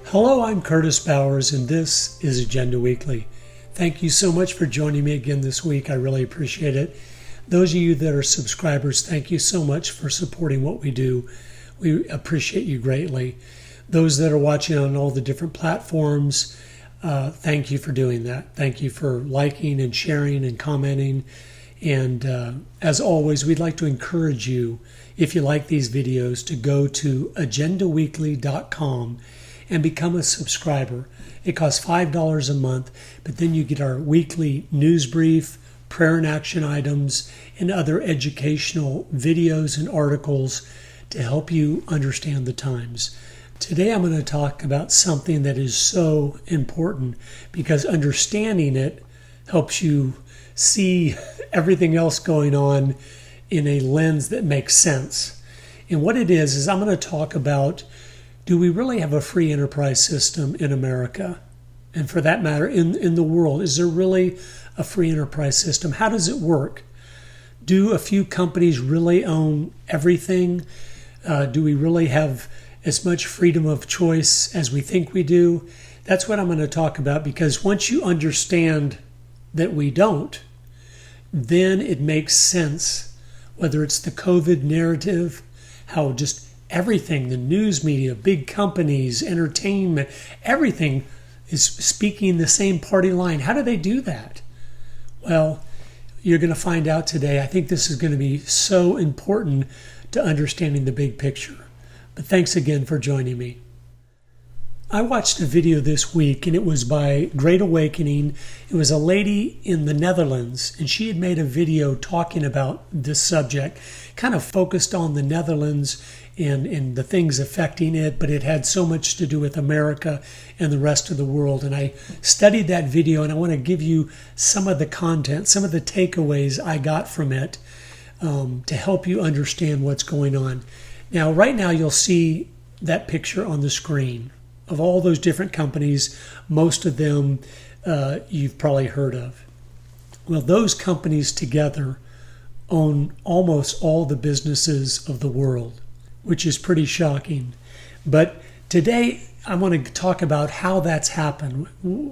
Hello, I'm Curtis Bowers, and this is Agenda Weekly. Thank you so much for joining me again this week. I really appreciate it. Those of you that are subscribers, thank you so much for supporting what we do. We appreciate you greatly. Those that are watching on all the different platforms, thank you for doing that. Thank you for liking and sharing and commenting. And as always, we'd like to encourage you, if you like these videos, to go to agendaweekly.com and become a subscriber. It costs $5 a month, but then you get our weekly news brief, prayer and action items, and other educational videos and articles to help you understand the times. Today I'm going to talk about something that is so important because understanding it helps you see everything else going on in a lens that makes sense. And what it is I'm going to talk about, do we really have a free enterprise system in America? And for that matter, in the world, is there really a free enterprise system? How does it work? Do a few companies really own everything? Do we really have as much freedom of choice as we think we do? That's what I'm going to talk about, because once you understand that we don't, then it makes sense, whether it's the COVID narrative, how just everything, the news media, big companies, entertainment, everything is speaking the same party line. How do they do that? Well, you're going to find out today. I think this is going to be so important to understanding the big picture. But thanks again for joining me. I watched a video this week, and it was by Great Awakening. It was a lady in the Netherlands, and she had made a video talking about this subject, kind of focused on the Netherlands and the things affecting it, but it had so much to do with America and the rest of the world. And I studied that video, and I want to give you some of the content, some of the takeaways I got from it to help you understand what's going on. Now, right now, you'll see that picture on the screen of all those different companies. Most of them you've probably heard of. Well, those companies together own almost all the businesses of the world, which is pretty shocking. But today I want to talk about how that's happened.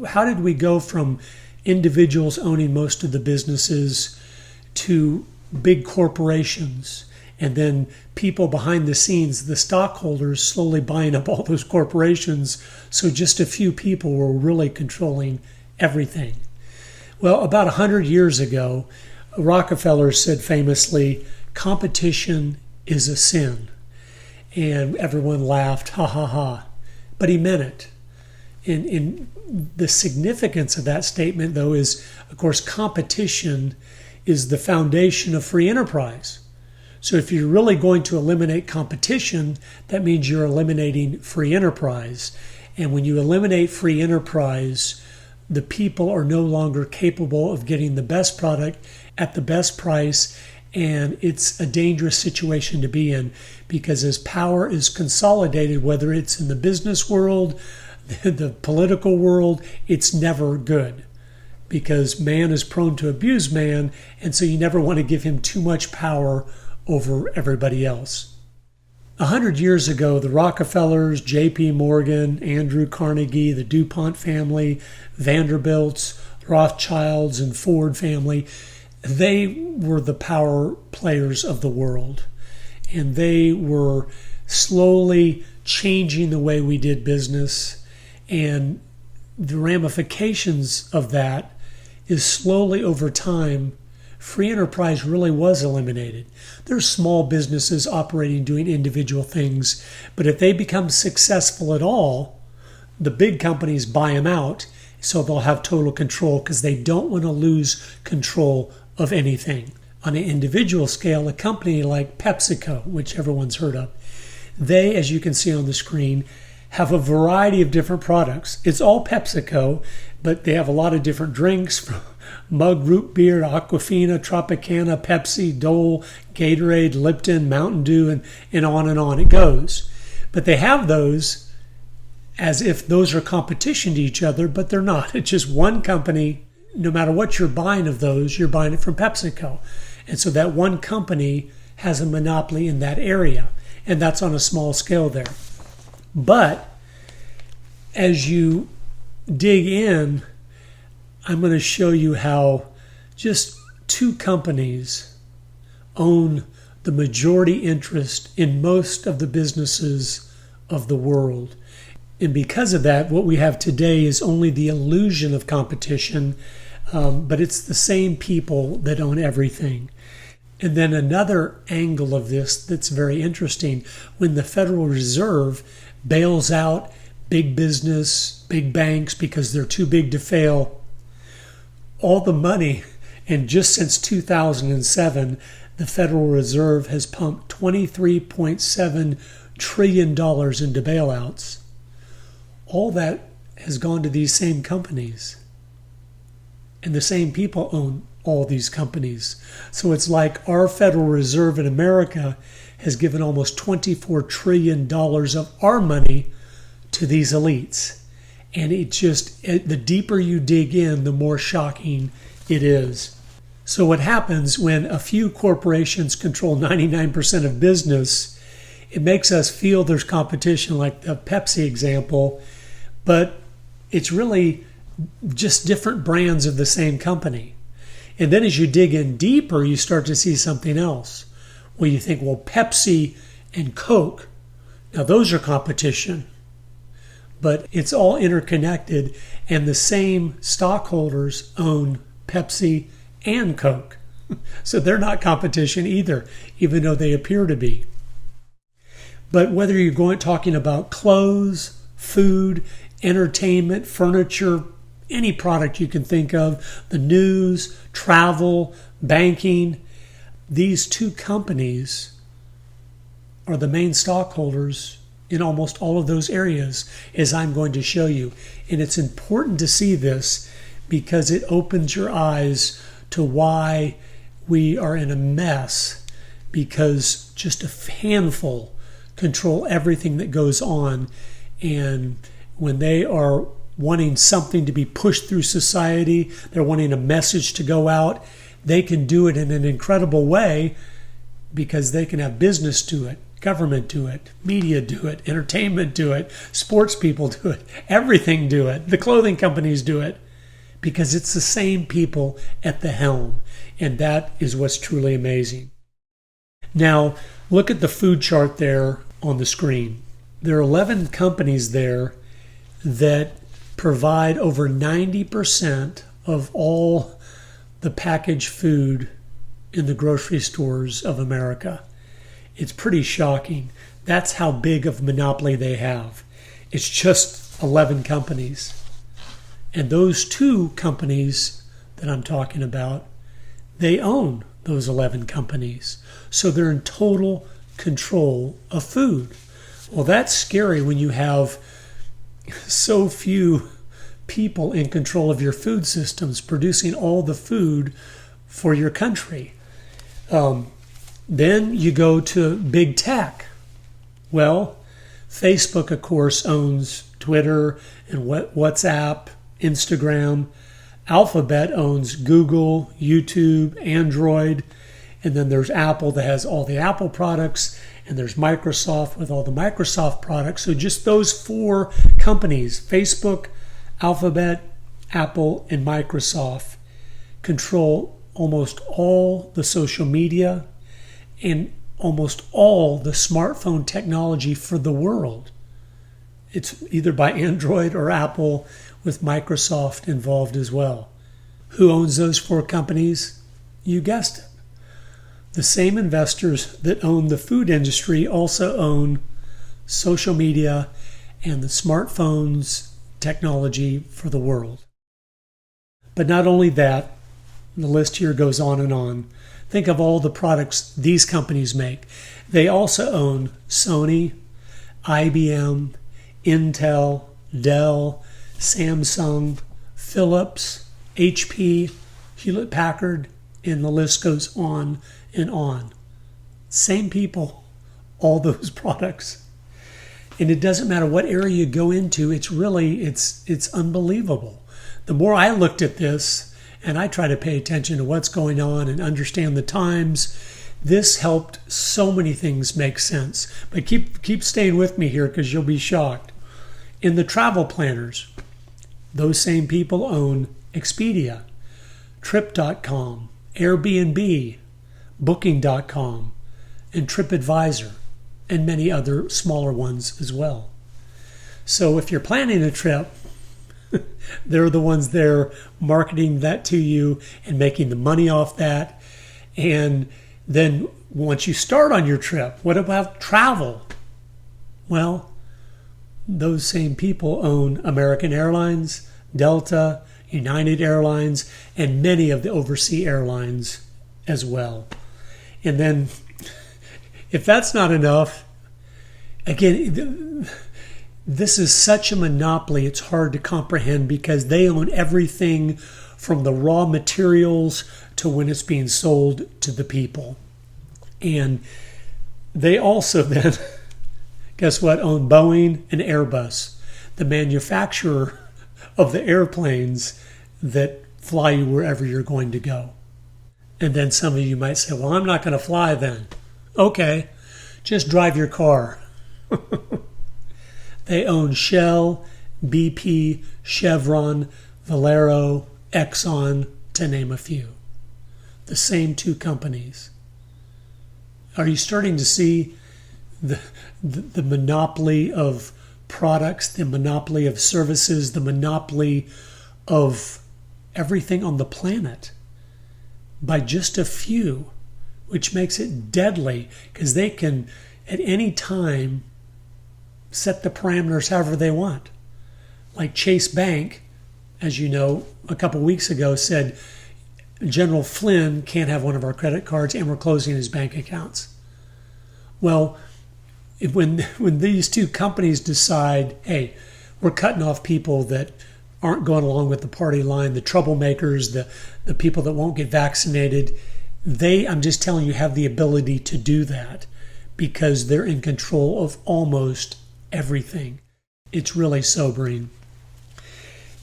How did we go from individuals owning most of the businesses to big corporations, and then people behind the scenes, the stockholders, slowly buying up all those corporations, so just a few people were really controlling everything? Well, about 100 years ago, Rockefeller said famously, "Competition is a sin." And everyone laughed, ha ha ha. But he meant it. And the significance of that statement, though, is, of course, competition is the foundation of free enterprise. So if you're really going to eliminate competition, that means you're eliminating free enterprise. And when you eliminate free enterprise, the people are no longer capable of getting the best product at the best price. And it's a dangerous situation to be in, because as power is consolidated, whether it's in the business world, the political world, it's never good, because man is prone to abuse man. And so you never want to give him too much power over everybody else. 100 years ago, the Rockefellers, J.P. Morgan, Andrew Carnegie, the DuPont family, Vanderbilts, Rothschilds, and Ford family, they were the power players of the world. And they were slowly changing the way we did business. And the ramifications of that is slowly over time, free enterprise really was eliminated. There's small businesses operating, doing individual things, but if they become successful at all, the big companies buy them out, so they'll have total control, because they don't want to lose control of anything. On an individual scale, a company like PepsiCo, which everyone's heard of, they, as you can see on the screen, have a variety of different products. It's all PepsiCo, but they have a lot of different drinks, from Mug Root Beer, Aquafina, Tropicana, Pepsi, Dole, Gatorade, Lipton, Mountain Dew, and on it goes. But they have those as if those are competition to each other, but they're not. It's just one company. No matter what you're buying of those, you're buying it from PepsiCo. And so that one company has a monopoly in that area. And that's on a small scale there. But as you dig in, I'm going to show you how just two companies own the majority interest in most of the businesses of the world. And because of that, what we have today is only the illusion of competition, but it's the same people that own everything. And then another angle of this that's very interesting, when the Federal Reserve bails out big business, big banks because they're too big to fail, all the money, and just since 2007, the Federal Reserve has pumped $23.7 trillion into bailouts. All that has gone to these same companies. And the same people own all these companies. So it's like our Federal Reserve in America has given almost $24 trillion of our money to these elites. And the deeper you dig in, the more shocking it is. So what happens when a few corporations control 99% of business, it makes us feel there's competition, like the Pepsi example, but it's really just different brands of the same company. And then as you dig in deeper, you start to see something else. Well, you think, well, Pepsi and Coke, now those are competition. But it's all interconnected, and the same stockholders own Pepsi and Coke. So they're not competition either, even though they appear to be. But whether you're talking about clothes, food, entertainment, furniture, any product you can think of, the news, travel, banking, these two companies are the main stockholders in almost all of those areas, as I'm going to show you. And it's important to see this because it opens your eyes to why we are in a mess, because just a handful control everything that goes on. And when they are wanting something to be pushed through society, they're wanting a message to go out, they can do it in an incredible way because they can have business do it, government do it, media do it, entertainment do it, sports people do it, everything do it, the clothing companies do it, because it's the same people at the helm. And that is what's truly amazing. Now, look at the food chart there on the screen. There are 11 companies there that provide over 90% of all the packaged food in the grocery stores of America. It's pretty shocking. That's how big of a monopoly they have. It's just 11 companies. And those two companies that I'm talking about, they own those 11 companies. So they're in total control of food. Well, that's scary when you have so few people in control of your food systems producing all the food for your country. Then you go to big tech. Well, Facebook, of course, owns Twitter and WhatsApp, Instagram. Alphabet owns Google, YouTube, Android. And then there's Apple that has all the Apple products. And there's Microsoft with all the Microsoft products. So just those four companies, Facebook, Alphabet, Apple, and Microsoft, control almost all the social media and almost all the smartphone technology for the world. It's either by Android or Apple, with Microsoft involved as well. Who owns those four companies? You guessed it. The same investors that own the food industry also own social media and the smartphones technology for the world. But not only that, the list here goes on and on. Think of all the products these companies make. They also own Sony, IBM, Intel, Dell, Samsung, Philips, HP, Hewlett-Packard, and the list goes on and on. Same people, all those products. And it doesn't matter what area you go into, it's unbelievable. The more I looked at this, and I try to pay attention to what's going on and understand the times, this helped so many things make sense. But keep staying with me here because you'll be shocked. In the travel planners, those same people own Expedia, Trip.com, Airbnb, Booking.com, and TripAdvisor, and many other smaller ones as well. So if you're planning a trip, they're the ones there marketing that to you and making the money off that. And then once you start on your trip, what about travel? Well, those same people own American Airlines, Delta, United Airlines, and many of the overseas airlines as well. And then, if that's not enough, again, this is such a monopoly, it's hard to comprehend because they own everything from the raw materials to when it's being sold to the people. And they also then, guess what, own Boeing and Airbus, the manufacturer of the airplanes that fly you wherever you're going to go. And then some of you might say, well, I'm not going to fly then. Okay, just drive your car. They own Shell, BP, Chevron, Valero, Exxon, to name a few. The same two companies. Are you starting to see the monopoly of products, the monopoly of services, the monopoly of everything on the planet by just a few, which makes it deadly because they can at any time set the parameters however they want. Like Chase Bank, as you know, a couple weeks ago said General Flynn can't have one of our credit cards and we're closing his bank accounts. Well, when these two companies decide, hey, we're cutting off people that aren't going along with the party line, the troublemakers, the people that won't get vaccinated, I'm just telling you, have the ability to do that because they're in control of almost everything. It's really sobering.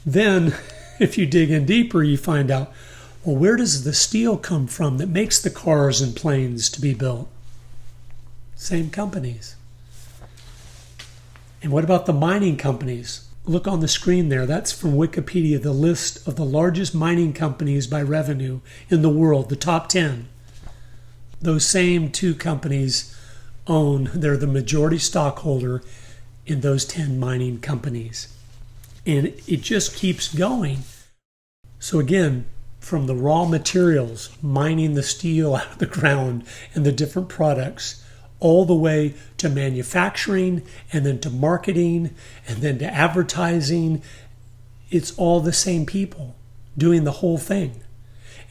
Then, if you dig in deeper, you find out, well, where does the steel come from that makes the cars and planes to be built? Same companies. And what about the mining companies? Look on the screen there. That's from Wikipedia, the list of the largest mining companies by revenue in the world, the top 10. Those same two companies they're the majority stockholder in those 10 mining companies. And it just keeps going. So again, from the raw materials, mining the steel out of the ground and the different products, all the way to manufacturing and then to marketing and then to advertising, it's all the same people doing the whole thing.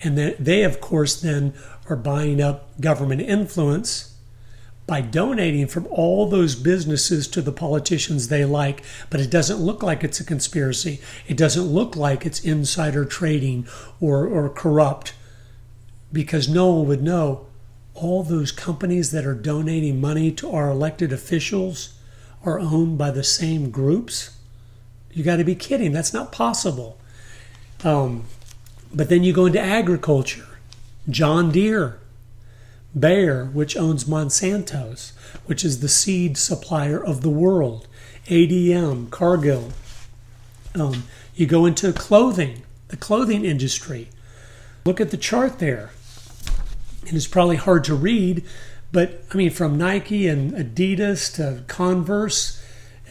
And they, of course, then are buying up government influence by donating from all those businesses to the politicians they like, but it doesn't look like it's a conspiracy. It doesn't look like it's insider trading or corrupt, because no one would know all those companies that are donating money to our elected officials are owned by the same groups. You got to be kidding. That's not possible. But then you go into agriculture. John Deere, Bayer, which owns Monsanto's, which is the seed supplier of the world, ADM, Cargill. You go into clothing, the clothing industry. Look at the chart there. And it's probably hard to read, but I mean, from Nike and Adidas to Converse,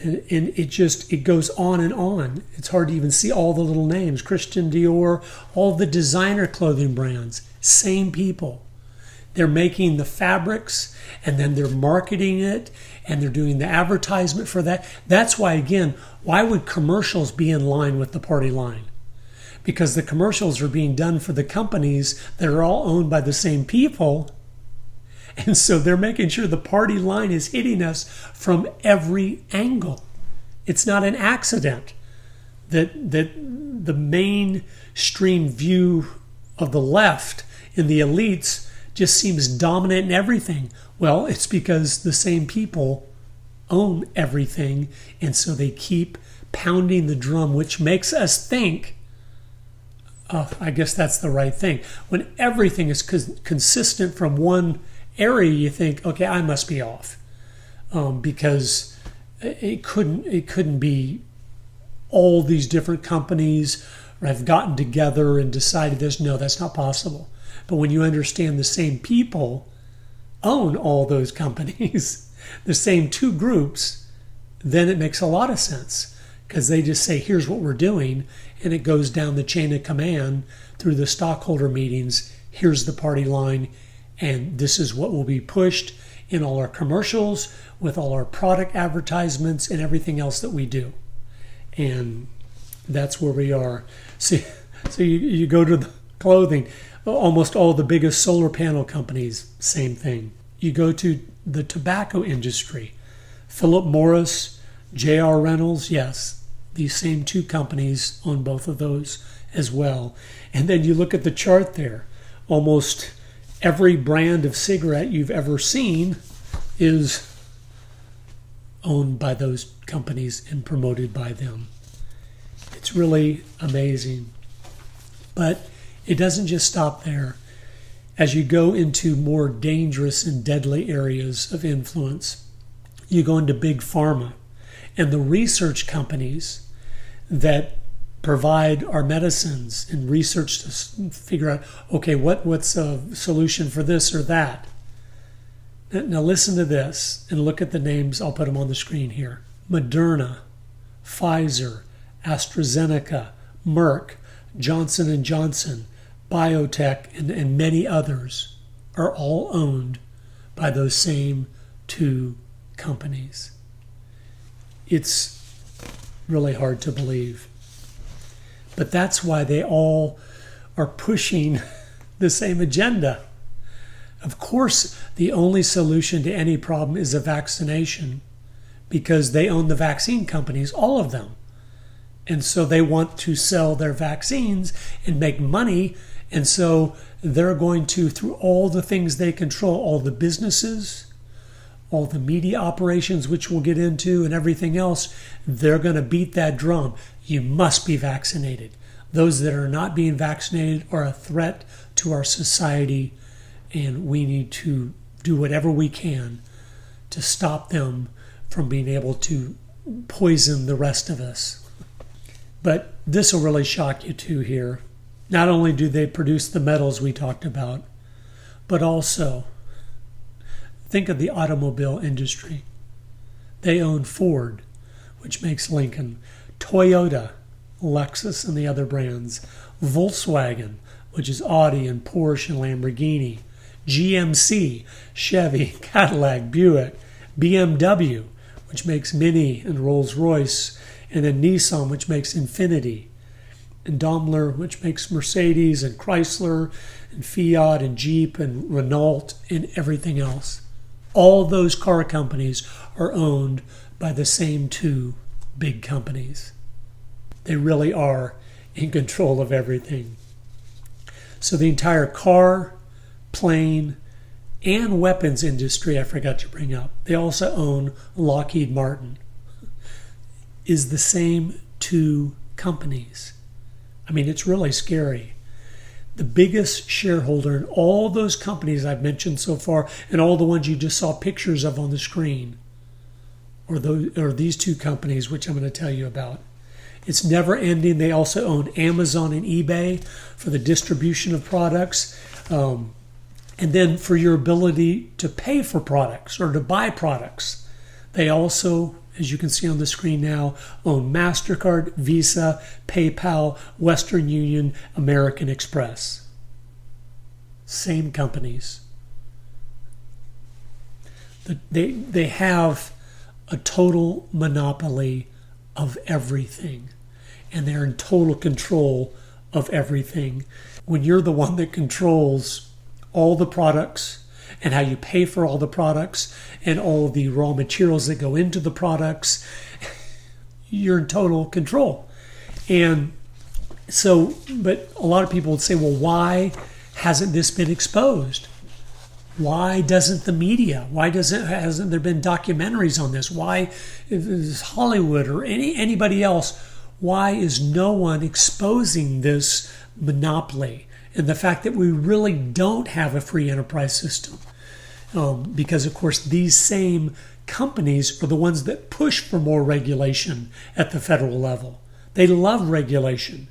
and it goes on and on. It's hard to even see all the little names. Christian Dior, all the designer clothing brands, same people. They're making the fabrics and then they're marketing it and they're doing the advertisement for that. That's why, again, why would commercials be in line with the party line? Because the commercials are being done for the companies that are all owned by the same people. And so they're making sure the party line is hitting us from every angle. It's not an accident that the mainstream view of the left and the elites just seems dominant in everything. Well, it's because the same people own everything, and so they keep pounding the drum, which makes us think, oh, I guess that's the right thing. When everything is consistent from one area, you think, okay, I must be off, because it couldn't be all these different companies have gotten together and decided this. No, that's not possible. But when you understand the same people own all those companies, the same two groups, then it makes a lot of sense, because they just say, here's what we're doing, and it goes down the chain of command through the stockholder meetings. Here's the party line, and this is what will be pushed in all our commercials, with all our product advertisements and everything else that we do. And that's where we are. So you go to the clothing, almost all the biggest solar panel companies, same thing. You go to the tobacco industry, Philip Morris, J.R. Reynolds, yes, these same two companies own both of those as well. And then you look at the chart there, almost every brand of cigarette you've ever seen is owned by those companies and promoted by them. It's really amazing. But it doesn't just stop there. As you go into more dangerous and deadly areas of influence, you go into big pharma and the research companies that provide our medicines and research to figure out, okay, what's a solution for this or that. Now listen to this and look at the names. I'll put them on the screen here. Moderna, Pfizer, AstraZeneca, Merck, Johnson & Johnson, Biotech, and many others are all owned by those same two companies. It's really hard to believe. But that's why they all are pushing the same agenda. Of course, the only solution to any problem is a vaccination, because they own the vaccine companies, all of them. And so they want to sell their vaccines and make money. And so they're going to, through all the things they control, all the businesses, all the media operations, which we'll get into, and everything else, they're going to beat that drum. You must be vaccinated. Those that are not being vaccinated are a threat to our society, and we need to do whatever we can to stop them from being able to poison the rest of us. But this will really shock you too here. Not only do they produce the metals we talked about, but also think of the automobile industry. They own Ford, which makes Lincoln, Toyota, Lexus and the other brands, Volkswagen, which is Audi and Porsche and Lamborghini, GMC, Chevy, Cadillac, Buick, BMW, which makes Mini and Rolls-Royce, and then Nissan, which makes Infiniti, and Daimler, which makes Mercedes and Chrysler and Fiat and Jeep and Renault and everything else. All those car companies are owned by the same two big companies. They really are in control of everything. So the entire car, plane, and weapons industry, I forgot to bring up, they also own Lockheed Martin, is the same two companies. I mean, it's really scary. The biggest shareholder in all those companies I've mentioned so far, and all the ones you just saw pictures of on the screen, or these two companies, which I'm going to tell you about. It's never ending. They also own Amazon and eBay for the distribution of products. And then for your ability to pay for products or to buy products. They also, as you can see on the screen now, own MasterCard, Visa, PayPal, Western Union, American Express. Same companies. They have a total monopoly of everything, and they're in total control of everything. When you're the one that controls all the products and how you pay for all the products and all the raw materials that go into the products, you're in total control. And so, but a lot of people would say, well, why hasn't this been exposed? Why doesn't the media? Hasn't there been documentaries on this? Why is Hollywood or anybody else? Why is no one exposing this monopoly and the fact that we really don't have a free enterprise system? Because of course these same companies are the ones that push for more regulation at the federal level. They love regulation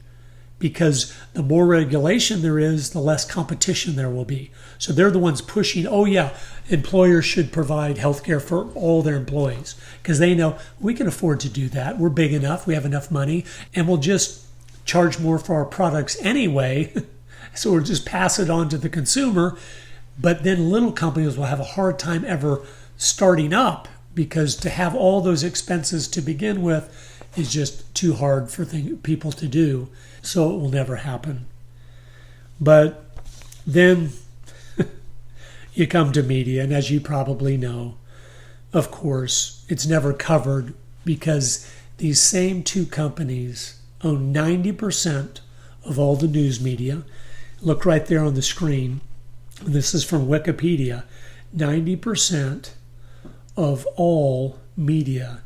because the more regulation there is, the less competition there will be. So they're the ones pushing, oh yeah, employers should provide health care for all their employees because they know we can afford to do that. We're big enough, we have enough money, and we'll just charge more for our products anyway. So we'll just pass it on to the consumer. But then little companies will have a hard time ever starting up because to have all those expenses to begin with is just too hard for people to do. So it will never happen. But then you come to media, and as you probably know, of course, it's never covered because these same two companies own 90% of all the news media. Look right there on the screen. This is from Wikipedia. 90% of all media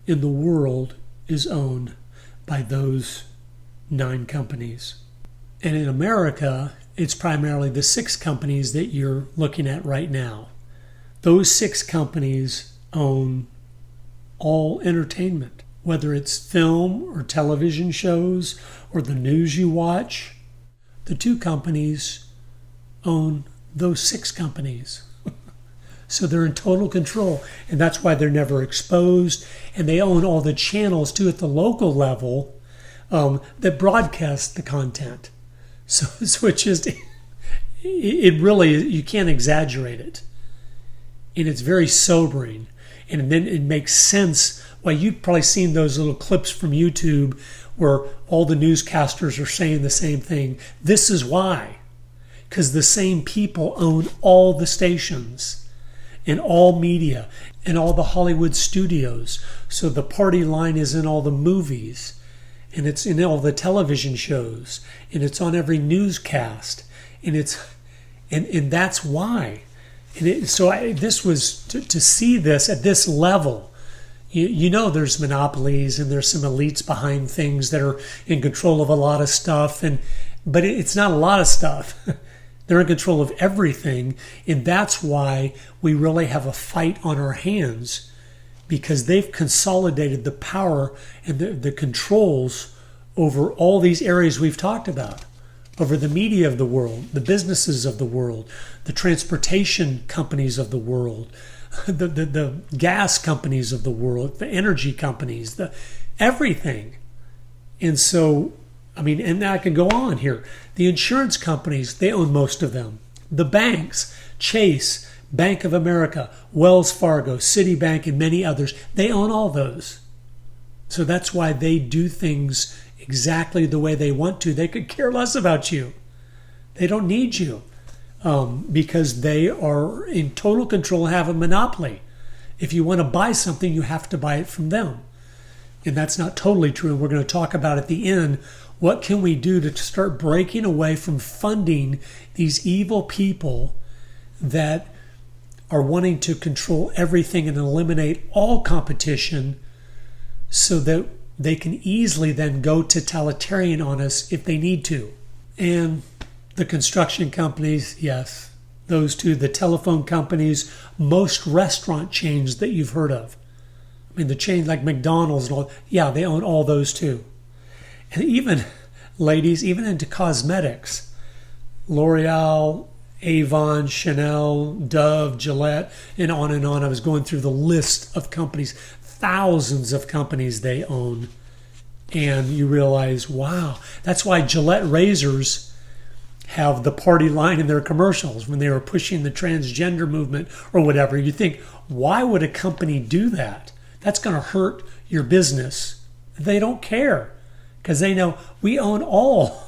in the world is owned by those 9 companies. And in America, it's primarily the 6 companies that you're looking at right now. Those 6 companies own all entertainment, whether it's film or television shows or the news you watch. The 2 companies own those 6 companies. So they're in total control, and that's why they're never exposed. And they own all the channels too at the local level that broadcast the content. So it's just, it really, you can't exaggerate it. And it's very sobering. And then it makes sense why you've probably seen those little clips from YouTube where all the newscasters are saying the same thing. This is why. Because the same people own all the stations and all media and all the Hollywood studios. So the party line is in all the movies, and it's in all the television shows, and it's on every newscast, and that's why. And this was to see this at this level. You know, there's monopolies and there's some elites behind things that are in control of a lot of stuff, but it's not a lot of stuff. They're in control of everything, and that's why we really have a fight on our hands, because they've consolidated the power and the controls over all these areas we've talked about, over the media of the world, the businesses of the world, the transportation companies of the world, the gas companies of the world, the energy companies, everything. And so, I mean, and I can go on here. The insurance companies, they own most of them. The banks, Chase, Bank of America, Wells Fargo, Citibank, and many others, they own all those. So that's why they do things exactly the way they want to. They could care less about you. They don't need you because they are in total control, have a monopoly. If you want to buy something, you have to buy it from them. And that's not totally true. We're going to talk about at the end, what can we do to start breaking away from funding these evil people that are wanting to control everything and eliminate all competition so that they can easily then go totalitarian on us if they need to. And the construction companies, yes, those two, the telephone companies, most restaurant chains that you've heard of. I mean, the chains like McDonald's and all, yeah, they own all those too. And even, ladies, even into cosmetics, L'Oreal, Avon, Chanel, Dove, Gillette, and on and on. I was going through the list of companies, thousands of companies they own. And you realize, wow, that's why Gillette razors have the party line in their commercials when they were pushing the transgender movement or whatever. You think, why would a company do that? That's going to hurt your business. They don't care because they know we own all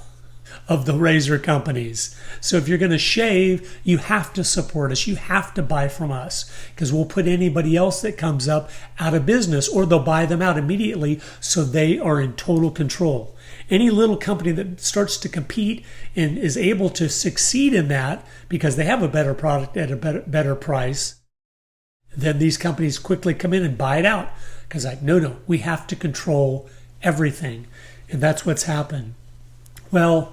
of the razor companies. So if you're going to shave, you have to support us. You have to buy from us because we'll put anybody else that comes up out of business, or they'll buy them out immediately, so they are in total control. Any little company that starts to compete and is able to succeed in that because they have a better product at a better price, then these companies quickly come in and buy it out because like, no, we have to control everything. And that's what's happened. Well,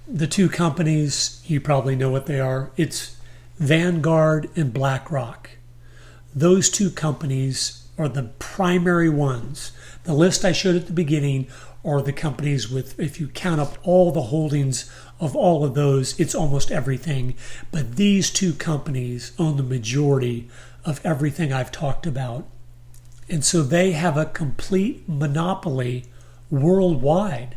the two companies, you probably know what they are. It's Vanguard and BlackRock. Those two companies are the primary ones. The list I showed at the beginning are the companies with, if you count up all the holdings of all of those, it's almost everything. But these two companies own the majority of everything I've talked about. And so they have a complete monopoly worldwide.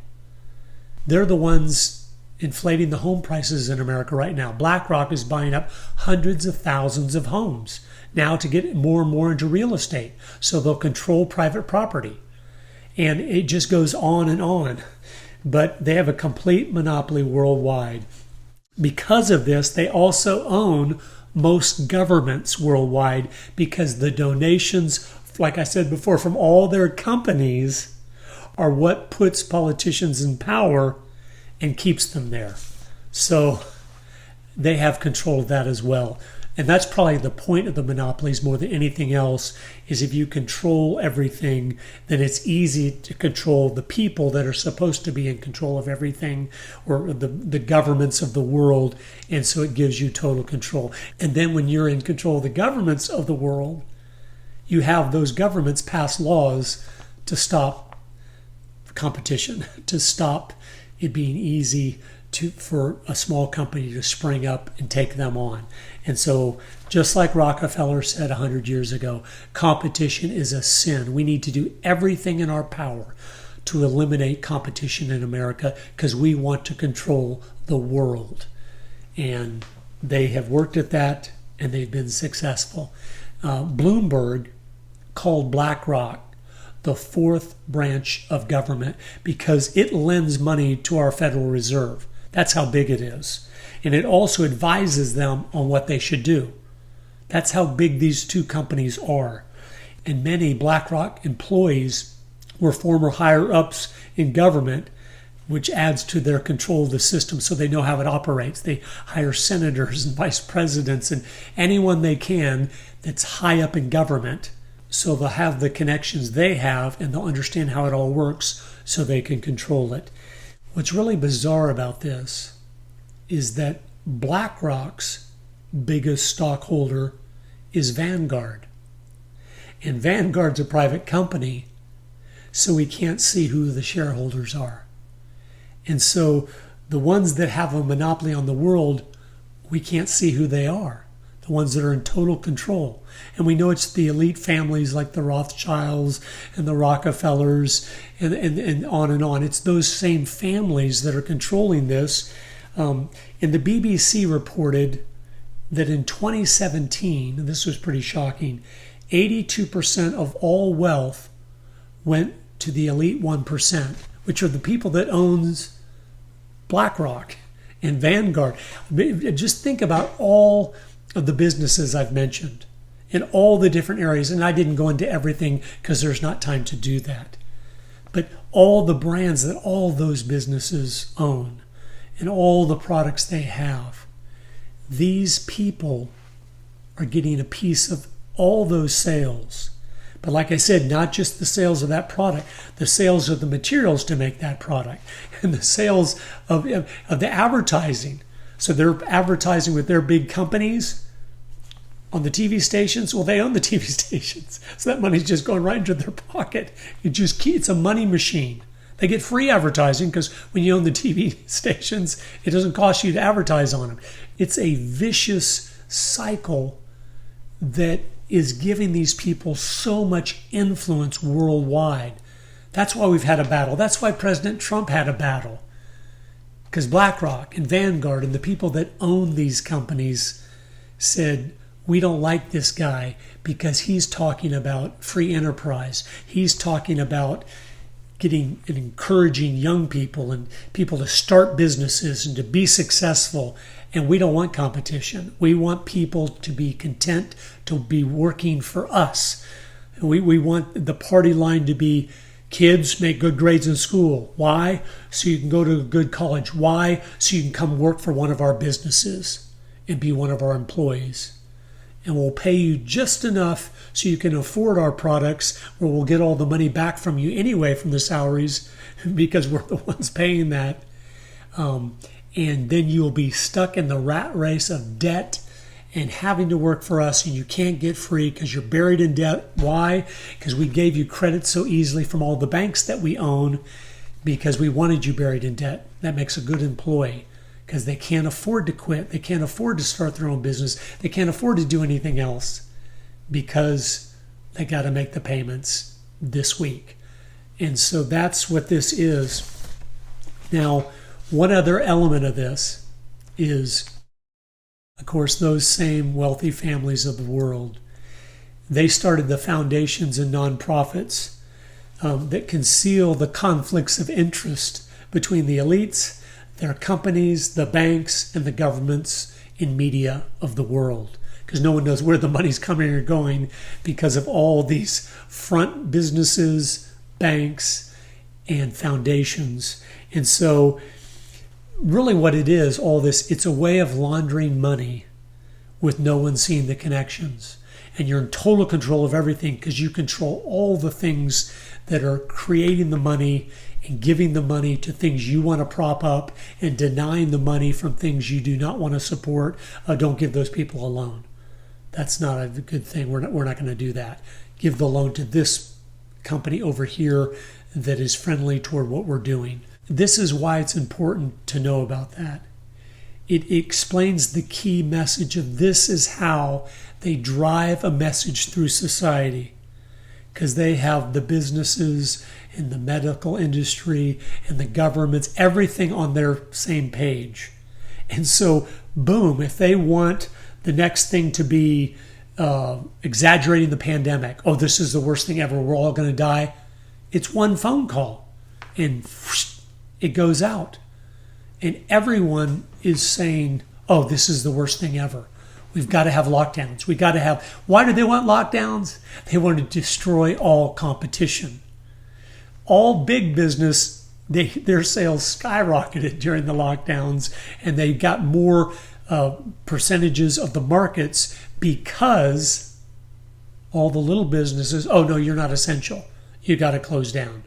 They're the ones inflating the home prices in America right now. BlackRock is buying up hundreds of thousands of homes now to get more and more into real estate. So they'll control private property. And it just goes on and on. But they have a complete monopoly worldwide. Because of this, they also own most governments worldwide, because the donations, like I said before, from all their companies are what puts politicians in power and keeps them there. So they have control of that as well. And that's probably the point of the monopolies more than anything else, is if you control everything, then it's easy to control the people that are supposed to be in control of everything, or the governments of the world. And so it gives you total control. And then when you're in control of the governments of the world, you have those governments pass laws to stop competition, to stop it being easy for a small company to spring up and take them on. And so, just like Rockefeller said 100 years ago, competition is a sin. We need to do everything in our power to eliminate competition in America, because we want to control the world. And they have worked at that, and they've been successful. Bloomberg called BlackRock the fourth branch of government because it lends money to our Federal Reserve. That's how big it is. And it also advises them on what they should do. That's how big these two companies are. And many BlackRock employees were former higher-ups in government, which adds to their control of the system, so they know how it operates. They hire senators and vice presidents and anyone they can that's high up in government, so they'll have the connections they have and they'll understand how it all works so they can control it. What's really bizarre about this is that BlackRock's biggest stockholder is Vanguard. And Vanguard's a private company, so we can't see who the shareholders are. And so the ones that have a monopoly on the world, we can't see who they are. The ones that are in total control. And we know it's the elite families like the Rothschilds and the Rockefellers and on and on. It's those same families that are controlling this. And the BBC reported that in 2017, and this was pretty shocking, 82% of all wealth went to the elite 1%, which are the people that owns BlackRock and Vanguard. Just think about all of the businesses I've mentioned in all the different areas. And I didn't go into everything because there's not time to do that. But all the brands that all those businesses own and all the products they have, these people are getting a piece of all those sales. But like I said, not just the sales of that product, the sales of the materials to make that product, and the sales of the advertising. So they're advertising with their big companies on the TV stations. Well, they own the TV stations. So that money's just going right into their pocket. It's a money machine. They get free advertising because when you own the TV stations, it doesn't cost you to advertise on them. It's a vicious cycle that is giving these people so much influence worldwide. That's why we've had a battle. That's why President Trump had a battle. Because BlackRock and Vanguard and the people that own these companies said, we don't like this guy because he's talking about free enterprise. He's talking about getting and encouraging young people and people to start businesses and to be successful. And we don't want competition. We want people to be content to be working for us. We want the party line to be kids make good grades in school. Why? So you can go to a good college. Why? So you can come work for one of our businesses and be one of our employees. And we'll pay you just enough so you can afford our products, or we'll get all the money back from you anyway from the salaries because we're the ones paying that. And then you'll be stuck in the rat race of debt and having to work for us, and you can't get free because you're buried in debt. Why? Because we gave you credit so easily from all the banks that we own because we wanted you buried in debt. That makes a good employee because they can't afford to quit. They can't afford to start their own business. They can't afford to do anything else because they got to make the payments this week. And so that's what this is. Now, one other element of this is, of course, those same wealthy families of the world. They started the foundations and nonprofits that conceal the conflicts of interest between the elites, their companies, the banks, and the governments and media of the world. Because no one knows where the money's coming or going because of all these front businesses, banks, and foundations. And so really what it is, all this, it's a way of laundering money with no one seeing the connections. And you're in total control of everything because you control all the things that are creating the money and giving the money to things you want to prop up and denying the money from things you do not want to support. Don't give those people a loan. That's not a good thing. We're not going to do that. Give the loan to this company over here that is friendly toward what we're doing. This is why it's important to know about that. It explains the key message of this is how they drive a message through society, because they have the businesses and the medical industry and the governments, everything on their same page. And so, boom, if they want the next thing to be exaggerating the pandemic, oh, this is the worst thing ever, we're all going to die, it's one phone call and it goes out. And everyone is saying, oh, this is the worst thing ever. We've got to have lockdowns. We got to have. Why do they want lockdowns? They want to destroy all competition. All big business, their sales skyrocketed during the lockdowns, and they got more percentages of the markets because all the little businesses, oh no, you're not essential. You got to close down.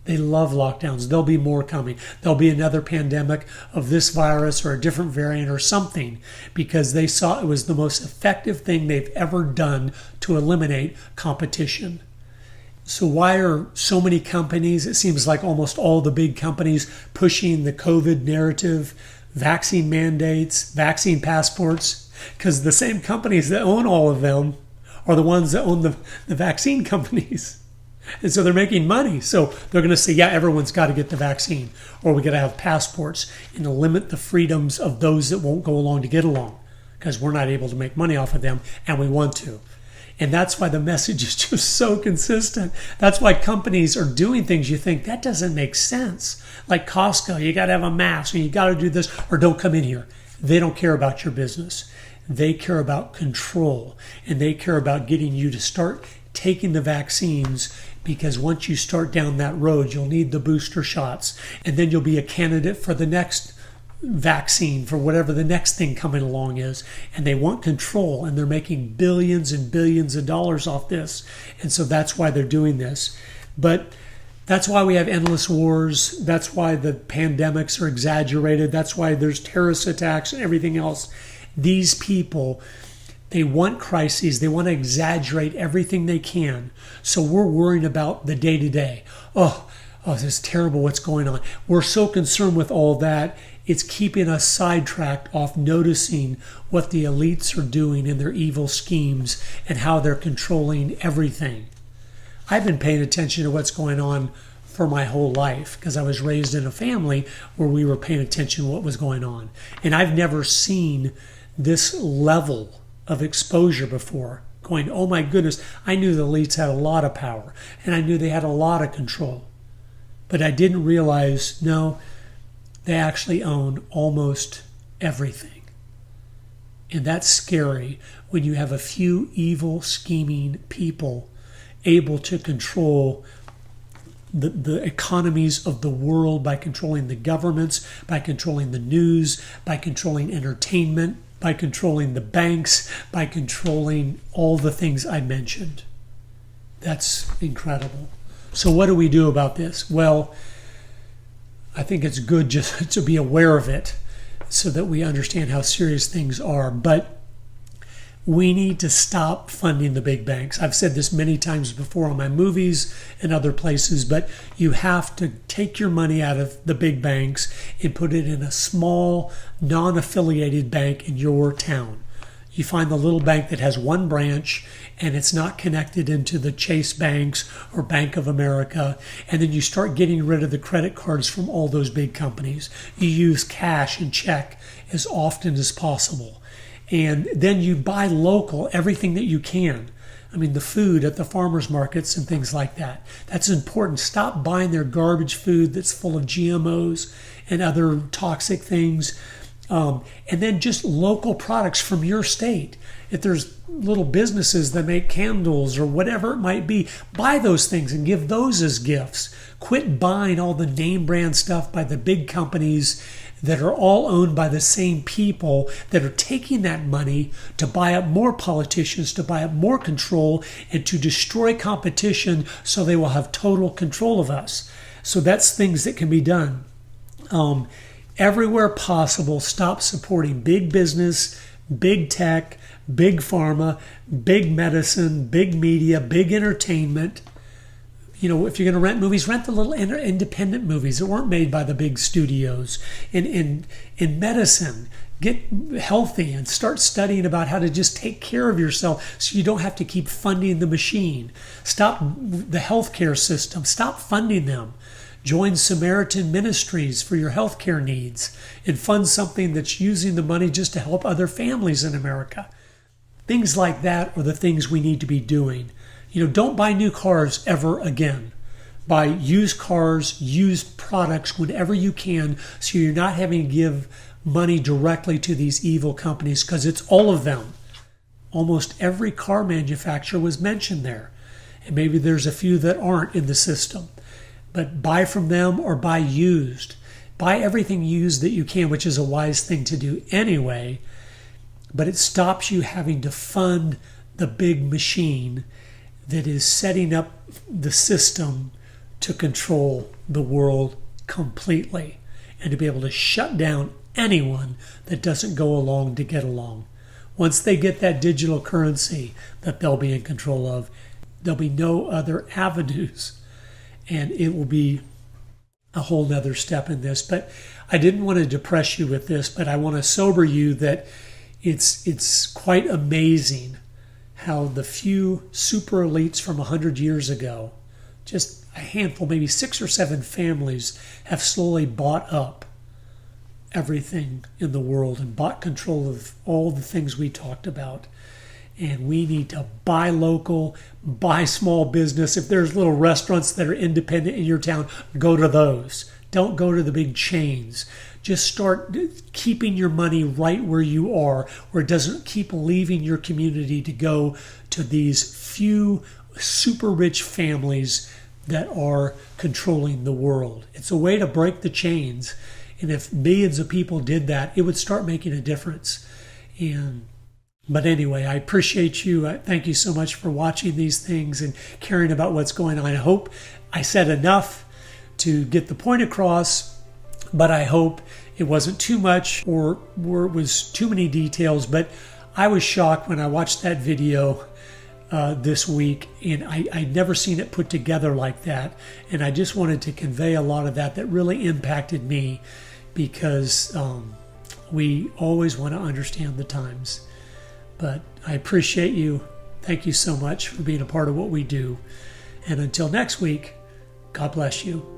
They love lockdowns. There'll be more coming. There'll be another pandemic of this virus or a different variant or something because they saw it was the most effective thing they've ever done to eliminate competition. So why are so many companies, it seems like almost all the big companies, pushing the COVID narrative, vaccine mandates, vaccine passports? Because the same companies that own all of them are the ones that own the vaccine companies. And so they're making money. So they're going to say, yeah, everyone's got to get the vaccine, or we got to have passports and to limit the freedoms of those that won't go along to get along because we're not able to make money off of them and we want to. And that's why the message is just so consistent. That's why companies are doing things you think that doesn't make sense. Like Costco, you got to have a mask and you got to do this or don't come in here. They don't care about your business. They care about control, and they care about getting you to start taking the vaccines, because once you start down that road, you'll need the booster shots, and then you'll be a candidate for the next vaccine, for whatever the next thing coming along is. And they want control, and they're making billions and billions of dollars off this. And so that's why they're doing this. But that's why we have endless wars. That's why the pandemics are exaggerated. That's why there's terrorist attacks and everything else. These people, they want crises. They want to exaggerate everything they can. So we're worrying about the day-to-day. Oh, this is terrible what's going on. We're so concerned with all that, it's keeping us sidetracked off noticing what the elites are doing in their evil schemes and how they're controlling everything. I've been paying attention to what's going on for my whole life because I was raised in a family where we were paying attention to what was going on. And I've never seen this level of exposure before, going, oh my goodness, I knew the elites had a lot of power and I knew they had a lot of control. But I didn't realize, no, they actually own almost everything. And that's scary when you have a few evil, scheming people able to control the economies of the world by controlling the governments, by controlling the news, by controlling entertainment, by controlling the banks, by controlling all the things I mentioned. That's incredible. So what do we do about this? Well, I think it's good just to be aware of it so that we understand how serious things are. But We need to stop funding the big banks. I've said this many times before on my movies and other places, but you have to take your money out of the big banks and put it in a small, non-affiliated bank in your town. You find the little bank that has one branch and it's not connected into the Chase banks or Bank of America. And then you start getting rid of the credit cards from all those big companies. You use cash and check as often as possible. And then you buy local, everything that you can. I mean, the food at the farmers markets and things like that. That's important. Stop buying their garbage food that's full of GMOs and other toxic things. And then just local products from your state. If there's little businesses that make candles or whatever it might be, buy those things and give those as gifts. Quit buying all the name brand stuff by the big companies that are all owned by the same people that are taking that money to buy up more politicians, to buy up more control, and to destroy competition so they will have total control of us. So that's things that can be done. Everywhere possible, stop supporting big business, big tech, big pharma, big medicine, big media, big entertainment. You know, if you're going to rent movies, rent the little independent movies that weren't made by the big studios. In medicine, get healthy and start studying about how to just take care of yourself so you don't have to keep funding the machine. Stop the healthcare system. Stop funding them. Join Samaritan Ministries for your healthcare needs and fund something that's using the money just to help other families in America. Things like that are the things we need to be doing. You know, don't buy new cars ever again. Buy used cars, used products whenever you can so you're not having to give money directly to these evil companies, because it's all of them. Almost every car manufacturer was mentioned there. And maybe there's a few that aren't in the system. But buy from them or buy used. Buy everything used that you can, which is a wise thing to do anyway. But it stops you having to fund the big machine that is setting up the system to control the world completely and to be able to shut down anyone that doesn't go along to get along. Once they get that digital currency that they'll be in control of, there'll be no other avenues. And it will be a whole nother step in this. But I didn't want to depress you with this, but I want to sober you that it's quite amazing how the few super elites from 100 years ago, just a handful, maybe 6 or 7 families, have slowly bought up everything in the world and bought control of all the things we talked about. And we need to buy local, buy small business. If there's little restaurants that are independent in your town, go to those. Don't go to the big chains. Just start keeping your money right where you are, where it doesn't keep leaving your community to go to these few super rich families that are controlling the world. It's a way to break the chains. And if millions of people did that, it would start making a difference. But anyway, I appreciate you. Thank you so much for watching these things and caring about what's going on. I hope I said enough to get the point across, but I hope it wasn't too much or it was too many details. But I was shocked when I watched that video this week, and I'd never seen it put together like that. And I just wanted to convey a lot of that really impacted me, because we always want to understand the times. But I appreciate you. Thank you so much for being a part of what we do. And until next week, God bless you.